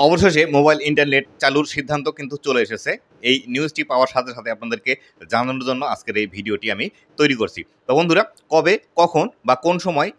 অবশেষে mobile internet চালুর সিদ্ধান্ত কিন্তু চলে এসেছে। এই নিউজটি পাওয়ার সাথে সাথে আপনাদেরকে জানানোর জন্য আজকের এই ভিডিওটি আমি তৈরি করছি। তো বন্ধুরা, কবে, কখন বা কোন সময়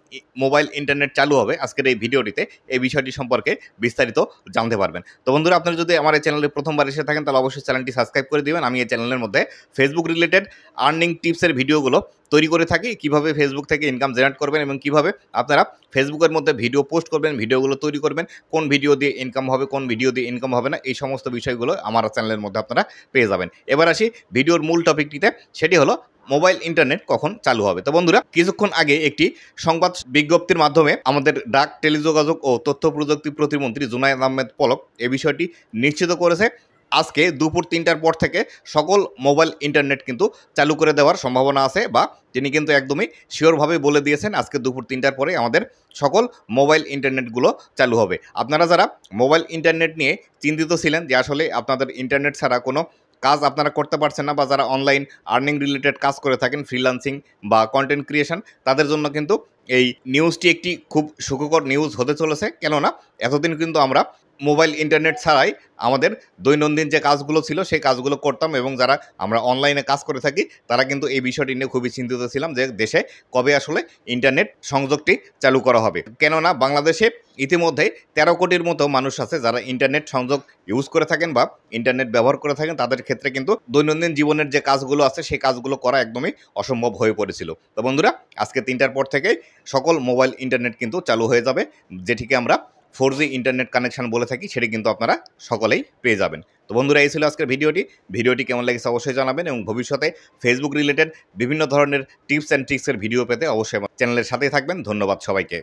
মোবাইল ইন্টারনেট চালু হবে আজকের এই ভিডিওটিতে এই বিষয়টি সম্পর্কে বিস্তারিত জানতে পারবেন। তো বন্ধুরা, আপনারা যদি আমার এই চ্যানেলে প্রথমবার এসে থাকেন তাহলে অবশ্যই চ্যানেলটি সাবস্ক্রাইব করে দিবেন। আমি এই চ্যানেলের মধ্যে ফেসবুক রিলেটেড আর্নিং টিপসের ভিডিওগুলো তৈরি করে থাকি। কিভাবে ফেসবুক থেকে ইনকাম জেনারেট করবেন এবং কিভাবে আপনারা ফেসবুকের মধ্যে ভিডিও পোস্ট করবেন, ভিডিওগুলো তৈরি করবেন, কোন ভিডিও দিয়ে ইনকাম হবে, কোন ভিডিও দিয়ে ইনকাম হবে না, এই সমস্ত বিষয়গুলো আমার চ্যানেলের মধ্যে আপনারা পেয়ে যাবেন। এবার আসি ভিডিওর মূল টপিকটিতে, সেটি হলো মোবাইল ইন্টারনেট কখন চালু হবে। তো বন্ধুরা, কিছুক্ষণ আগে একটি সংবাদ বিজ্ঞপ্তির মাধ্যমে আমাদের ডাক, টেলিযোগাযোগ ও তথ্য প্রযুক্তি প্রতিমন্ত্রী জুনায়েদ আহমেদ পলক এই বিষয়টি নিশ্চিত করেছে। আজকে দুপুর ৩টার পর থেকে সকল মোবাইল ইন্টারনেট কিন্তু চালু করে দেওয়ার সম্ভাবনা আছে, বা তিনি কিন্তু একদমই শিওরভাবে বলে দিয়েছেন আজকে দুপুর ৩টার পরে আমাদের সকল মোবাইল ইন্টারনেটগুলো চালু হবে। আপনারা যারা মোবাইল ইন্টারনেট নিয়ে চিন্তিত ছিলেন যে আসলে আপনাদের ইন্টারনেট ছাড়া কোনো কাজ আপনারা করতে পারছেন না, বা যারা অনলাইন আর্নিং রিলেটেড কাজ করে থাকেন, ফ্রিল্যান্সিং বা কন্টেন্ট ক্রিয়েশন, তাদের জন্য কিন্তু এই নিউজটি একটি খুব সুখকর নিউজ হতে চলেছে। কেননা এতদিন কিন্তু আমরা মোবাইল ইন্টারনেট ছাড়াই আমাদের দৈনন্দিন যে কাজগুলো ছিল সেই কাজগুলো করতাম, এবং যারা আমরা অনলাইনে কাজ করে থাকি তারা কিন্তু এই বিষয়টি নিয়ে খুবই চিন্তিত ছিলাম যে দেশে কবে আসলে ইন্টারনেট সংযোগটি চালু করা হবে। কেননা বাংলাদেশে ইতিমধ্যে ১৩ কোটির মতো মানুষ আছে যারা ইন্টারনেট সংযোগ ইউজ করে থাকেন বা ইন্টারনেট ব্যবহার করে থাকেন। তাদের ক্ষেত্রে কিন্তু দৈনন্দিন জীবনের যে কাজগুলো আছে সেই কাজগুলো করা একদমই অসম্ভব হয়ে পড়েছিল। তো বন্ধুরা, আজকে ৩টার পর থেকেই সকল মোবাইল ইন্টারনেট কিন্তু চালু হয়ে যাবে, যেটিকে আমরা 4G ইন্টারনেট কানেকশন বলে থাকি, সেটি কিন্তু আপনারা সকলেই পেয়ে যাবেন। তো বন্ধুরা, এই ছিল আজকের ভিডিওটি কেমন লেগেছে অবশ্যই জানাবেন, এবং ভবিষ্যতে ফেসবুক রিলেটেড বিভিন্ন ধরনের টিপস অ্যান্ড ট্রিক্সের ভিডিও পেতে অবশ্যই আমার চ্যানেলের সাথেই থাকবেন। ধন্যবাদ সবাইকে।